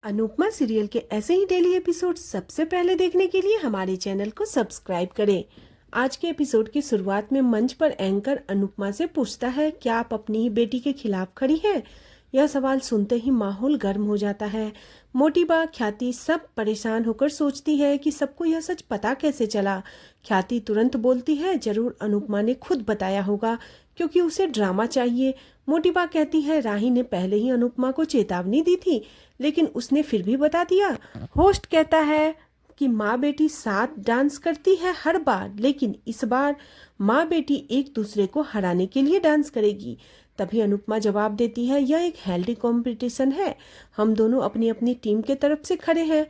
Anupama serial के ऐसे ही daily episode सबसे पहले देखने के लिए हमारे चैनल को सब्सक्राइब करें। आज के एपिसोड की शुरुआत में मंच पर एंकर अनुपमा से पूछता है, क्या आप अपनी ही बेटी के खिलाफ खड़ी हैं? यह सवाल सुनते ही माहौल गर्म हो जाता है। मोटी बा, ख्याति सब परेशान होकर सोचती है कि सबको यह सच पता कैसे चला। ख्याति तुरंत बोलती है, जरूर अनुपमा ने खुद बताया होगा क्योंकि उसे ड्रामा चाहिए। मोटी बा कहती है, राही ने पहले ही अनुपमा को चेतावनी दी थी लेकिन उसने फिर भी बता दिया। होस्ट कहता है कि माँ बेटी साथ डांस करती है हर बार, लेकिन इस बार माँ बेटी एक दूसरे को हराने के लिए डांस करेगी। तभी अनुपमा जवाब देती है, यह एक हेल्दी कंपटीशन है, हम दोनों अपनी अपनी टीम के तरफ से खड़े हैं।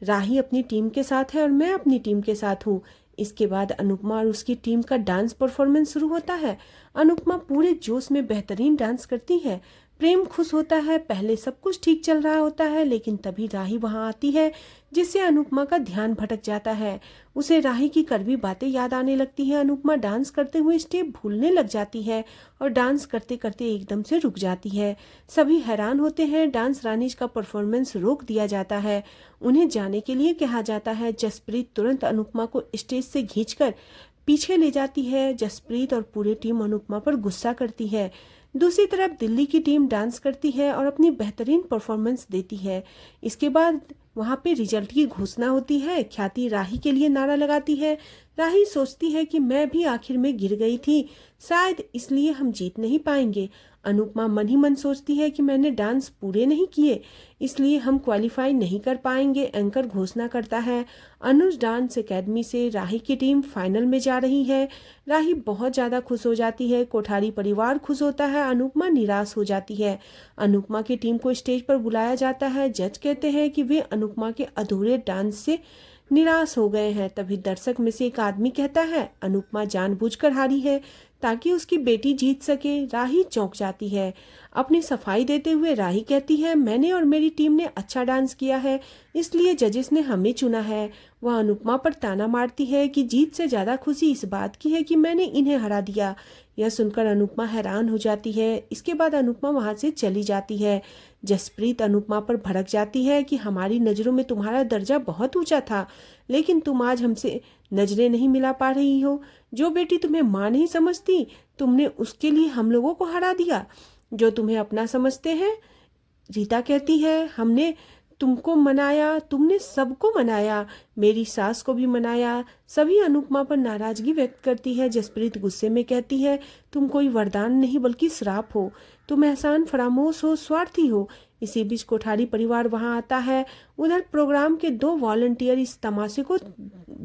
राही अपनी टीम के साथ है और मैं अपनी टीम के साथ हूँ। इसके बाद अनुपमा और उसकी टीम का डांस परफॉर्मेंस शुरू होता है। अनुपमा पूरे जोश में बेहतरीन डांस करती है। प्रेम खुश होता है। पहले सब कुछ ठीक चल रहा होता है, लेकिन तभी राही वहां आती है जिससे अनुपमा का ध्यान भटक जाता है। उसे राही की कड़वी बातें याद आने लगती हैं। अनुपमा डांस करते हुए स्टेप भूलने लग जाती है और डांस करते करते एकदम से रुक जाती है। सभी हैरान होते हैं। डांस रानी का परफॉर्मेंस रोक दिया जाता है। उन्हें जाने के लिए कहा जाता है। जसप्रीत तुरंत अनुपमा को स्टेज से खींचकर पीछे ले जाती है। जसप्रीत और पूरी टीम अनुपमा पर गुस्सा करती है। दूसरी तरफ दिल्ली की टीम डांस करती है और अपनी बेहतरीन परफॉर्मेंस देती है। इसके बाद वहां पे रिजल्ट की घोषणा होती है। ख्याति राही के लिए नारा लगाती है। राही सोचती है कि मैं भी आखिर में गिर गई थी, शायद इसलिए हम जीत नहीं पाएंगे। अनुपमा मन ही मन सोचती है कि मैंने डांस पूरे नहीं किए, इसलिए हम क्वालिफाई नहीं कर पाएंगे। एंकर घोषणा करता है, अनुज डांस एकेडमी से राही की टीम फाइनल में जा रही है। राही बहुत ज़्यादा खुश हो जाती है। कोठारी परिवार खुश होता है। अनुपमा निराश हो जाती है। अनुपमा की टीम को स्टेज पर बुलाया जाता है। जज कहते हैं कि वे अनुपमा के अधूरे डांस से निराश हो गए हैं। तभी दर्शक में से एक आदमी कहता है, अनुपमा जानबूझकर हारी है ताकि उसकी बेटी जीत सके। राही चौंक जाती है। अपनी सफाई देते हुए राही कहती है, मैंने और मेरी टीम ने अच्छा डांस किया है, इसलिए जजेस ने हमें चुना है। वह अनुपमा पर ताना मारती है कि जीत से ज्यादा खुशी इस बात की है कि मैंने इन्हें हरा दिया। यह सुनकर अनुपमा हैरान हो जाती है। इसके बाद अनुपमा वहां से चली जाती है। जसप्रीत अनुपमा पर भड़क जाती है कि हमारी नज़रों में तुम्हारा दर्जा बहुत ऊंचा था, लेकिन तुम आज हमसे नजरें नहीं मिला पा रही हो। जो बेटी तुम्हें माँ नहीं समझती, तुमने उसके लिए हम लोगों को हरा दिया जो तुम्हें अपना समझते हैं। रीता कहती है, हमने तुमको मनाया, तुमने सबको मनाया, मेरी सास को भी मनाया। सभी अनुपमा पर नाराजगी व्यक्त करती है। जसप्रीत गुस्से में कहती है, तुम कोई वरदान नहीं बल्कि श्राप हो, तुम एहसान फरामोश हो, स्वार्थी हो। इसी बीच कोठारी परिवार वहां आता है। उधर प्रोग्राम के दो वॉलंटियर इस तमाशे को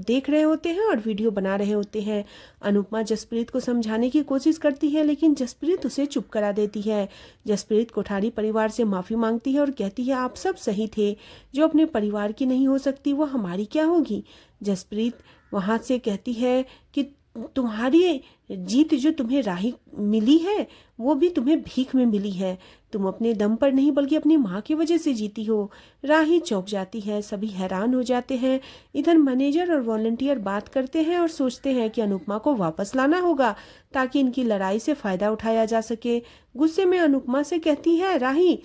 देख रहे होते हैं और वीडियो बना रहे होते हैं। अनुपमा जसप्रीत को समझाने की कोशिश करती है, लेकिन जसप्रीत उसे चुप करा देती है। जसप्रीत कोठारी परिवार से माफी मांगती है और कहती है, आप सब सही थे, जो अपने परिवार की नहीं हो सकती वो हमारी क्या होगी। जसप्रीत वहां से कहती है कि तुम्हारी जीत जो तुम्हें राही मिली है वो भी तुम्हें भीख में मिली है, तुम अपने दम पर नहीं बल्कि अपनी माँ की वजह से जीती हो। राही चौंक जाती है। सभी हैरान हो जाते हैं। इधर मैनेजर और वॉलंटियर बात करते हैं और सोचते हैं कि अनुपमा को वापस लाना होगा ताकि इनकी लड़ाई से फायदा उठाया जा सके। गुस्से में अनुपमा से कहती है, राही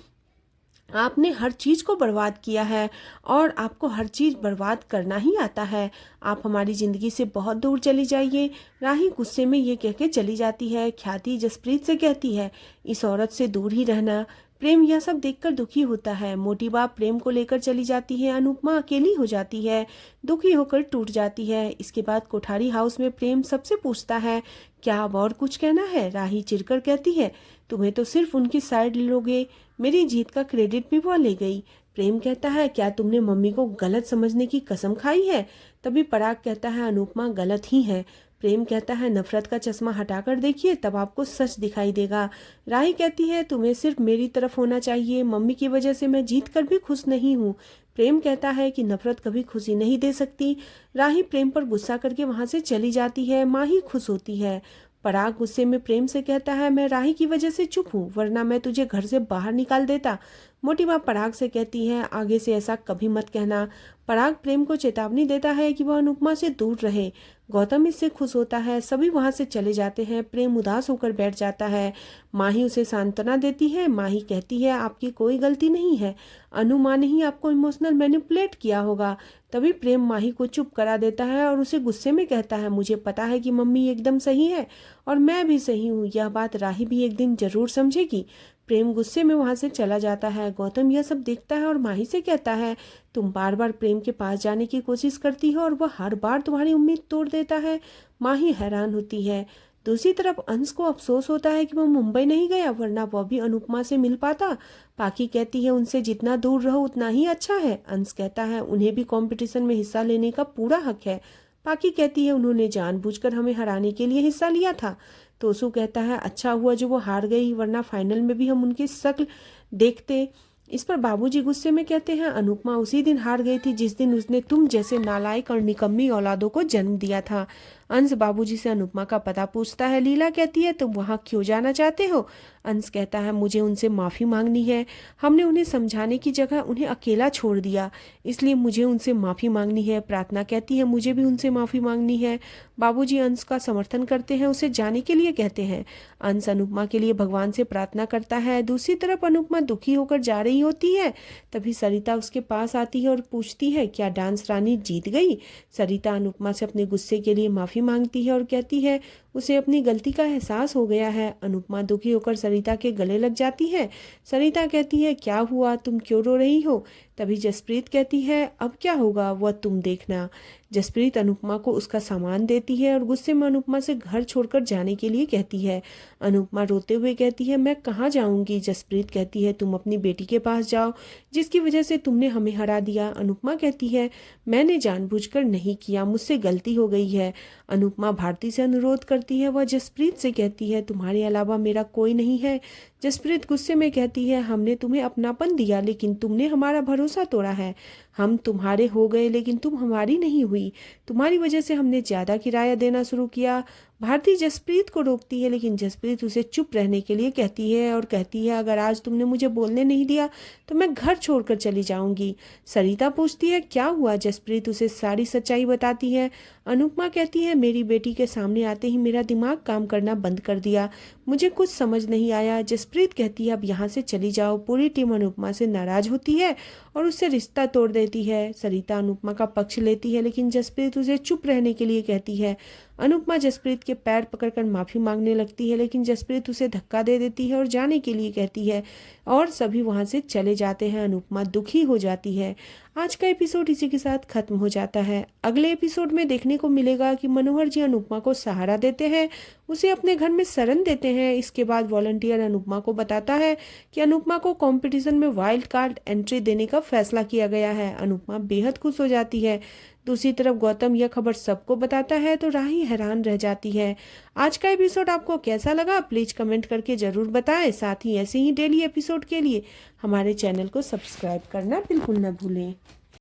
आपने हर चीज को बर्बाद किया है और आपको हर चीज बर्बाद करना ही आता है, आप हमारी जिंदगी से बहुत दूर चली जाइए। राही गुस्से में ये कह के चली जाती है। ख्याति जसप्रीत से कहती है, इस औरत से दूर ही रहना। प्रेम यह सब देखकर दुखी होता है। मोटी बाप प्रेम को लेकर चली जाती है। अनुपमा अकेली हो जाती है, दुखी होकर टूट जाती है। इसके बाद कोठारी हाउस में प्रेम सबसे पूछता है, क्या अब और कुछ कहना है? राही चिढ़कर कहती है, तुम्हें तो सिर्फ उनकी साइड लोगे, मेरी जीत का क्रेडिट भी वो ले गई। प्रेम कहता है, क्या तुमने मम्मी को गलत समझने की कसम खाई है? तभी पराग कहता है, अनुपमा गलत ही है। प्रेम कहता है, नफरत का चश्मा हटाकर देखिए, तब आपको सच दिखाई देगा। राही कहती है, तुम्हें सिर्फ मेरी तरफ होना चाहिए, मम्मी की वजह से मैं जीत कर भी खुश नहीं हूँ। प्रेम कहता है कि नफरत कभी खुशी नहीं दे सकती। राही प्रेम पर गुस्सा करके वहां से चली जाती है। माँ ही खुश होती है। पराग गुस्से में प्रेम से कहता है, मैं राही की वजह से चुप हूँ, वरना मैं तुझे घर से बाहर निकाल देता। मोटी माँ पराग से कहती है आगे से ऐसा कभी मत कहना। पराग प्रेम को चेतावनी देता है कि वह अनुपमा से दूर रहे। गौतम इससे खुश होता है। सभी वहां से चले जाते हैं। प्रेम उदास होकर बैठ जाता है। माही उसे सांत्वना देती है। माही कहती है आपकी कोई गलती नहीं है, अनु माँ ने ही आपको इमोशनल मैनिपुलेट किया होगा। तभी प्रेम माही को चुप करा देता है और उसे गुस्से में कहता है मुझे पता है कि मम्मी एकदम सही है और मैं भी सही हूँ, यह बात राही भी एक दिन जरूर समझेगी। प्रेम गुस्से में वहां से चला जाता है। गौतम यह सब देखता है और माही से कहता है तुम बार बार प्रेम के पास जाने की कोशिश करती हो और वह हर बार तुम्हारी उम्मीद तोड़ देता है। माही हैरान होती है। दूसरी तरफ अंश को अफसोस होता है कि वह मुंबई नहीं गया, वरना वह भी अनुपमा से मिल पाता। पाकी कहती है उनसे जितना दूर रहो उतना ही अच्छा है। अंश कहता है उन्हें भी कंपटीशन में हिस्सा लेने का पूरा हक है। पाकी कहती है उन्होंने जानबूझकर हमें हराने के लिए हिस्सा लिया था। तोसू कहता है अच्छा हुआ जो वो हार गई, वरना फाइनल में भी हम उनकी शक्ल देखते। इस पर बाबूजी गुस्से में कहते हैं अनुपमा उसी दिन हार गई थी जिस दिन उसने तुम जैसे नालायक और निकम्मी औलादों को जन्म दिया था। अंश बाबूजी से अनुपमा का पता पूछता है। लीला कहती है तुम वहां क्यों जाना चाहते हो? अंश कहता है मुझे उनसे माफ़ी मांगनी है। हमने उन्हें समझाने की जगह उन्हें अकेला छोड़ दिया, इसलिए मुझे उनसे माफ़ी मांगनी है। प्रार्थना कहती है मुझे भी उनसे माफ़ी मांगनी है। बाबूजी अंश का समर्थन करते हैं, उसे जाने के लिए कहते हैं। अंश अनुपमा के लिए भगवान से प्रार्थना करता है। दूसरी तरफ अनुपमा दुखी होकर जा रही होती है। तभी सरिता उसके पास आती है और पूछती है क्या डांस रानी जीत गई? सरिता अनुपमा से अपने गुस्से के लिए माफ़ी मांगती है और कहती है उसे अपनी गलती का एहसास हो गया है। अनुपमा दुखी होकर सरिता के गले लग जाती है। सरिता कहती है क्या हुआ, तुम क्यों रो रही हो? तभी जसप्रीत कहती है अब क्या होगा वह तुम देखना। जसप्रीत अनुपमा को उसका सामान देती है और गुस्से में अनुपमा से घर छोड़कर जाने के लिए कहती है। अनुपमा रोते हुए कहती है मैं कहाँ जाऊंगी? जसप्रीत कहती है तुम अपनी बेटी के पास जाओ जिसकी वजह से तुमने हमें हरा दिया। अनुपमा कहती है मैंने जानबूझकर नहीं किया, मुझसे गलती हो गई है। अनुपमा भारती से अनुरोध करती है। वह जसप्रीत से कहती है तुम्हारे अलावा मेरा कोई नहीं है। जसप्रीत गुस्से में कहती है हमने तुम्हें अपनापन दिया लेकिन तुमने हमारा भरोसा तोड़ा है। हम तुम्हारे हो गए लेकिन तुम हमारी नहीं हुई। तुम्हारी वजह से हमने ज़्यादा किराया देना शुरू किया। भारती जसप्रीत को रोकती है लेकिन जसप्रीत उसे चुप रहने के लिए कहती है और कहती है अगर आज तुमने मुझे बोलने नहीं दिया तो मैं घर छोड़कर चली जाऊंगी। सरिता पूछती है क्या हुआ? जसप्रीत उसे सारी सच्चाई बताती है। अनुपमा कहती है मेरी बेटी के सामने आते ही मेरा दिमाग काम करना बंद कर दिया, मुझे कुछ समझ नहीं आया। जसप्रीत कहती है अब यहाँ से चली जाओ। पूरी टीम अनुपमा से नाराज होती है और उससे रिश्ता तोड़ देती है। सरिता अनुपमा का पक्ष लेती है लेकिन जसप्रीत उसे चुप रहने के लिए कहती है। अनुपमा जसप्रीत के पैर पकड़कर माफ़ी मांगने लगती है लेकिन जसप्रीत उसे धक्का दे देती है और जाने के लिए कहती है और सभी वहां से चले जाते हैं। अनुपमा दुखी हो जाती है। आज का एपिसोड इसी के साथ खत्म हो जाता है। अगले एपिसोड में देखने को मिलेगा कि मनोहर जी अनुपमा को सहारा देते हैं, उसे अपने घर में शरण देते हैं। इसके बाद वॉलंटियर अनुपमा को बताता है कि अनुपमा को कंपटीशन में वाइल्ड कार्ड एंट्री देने का फैसला किया गया है। अनुपमा बेहद खुश हो जाती है। दूसरी तरफ गौतम यह खबर सबको बताता है तो राही हैरान रह जाती है। आज का एपिसोड आपको कैसा लगा प्लीज कमेंट करके जरूर बताएं। साथ ही ऐसे ही डेली एपिसोड के लिए हमारे चैनल को सब्सक्राइब करना बिल्कुल न भूलें।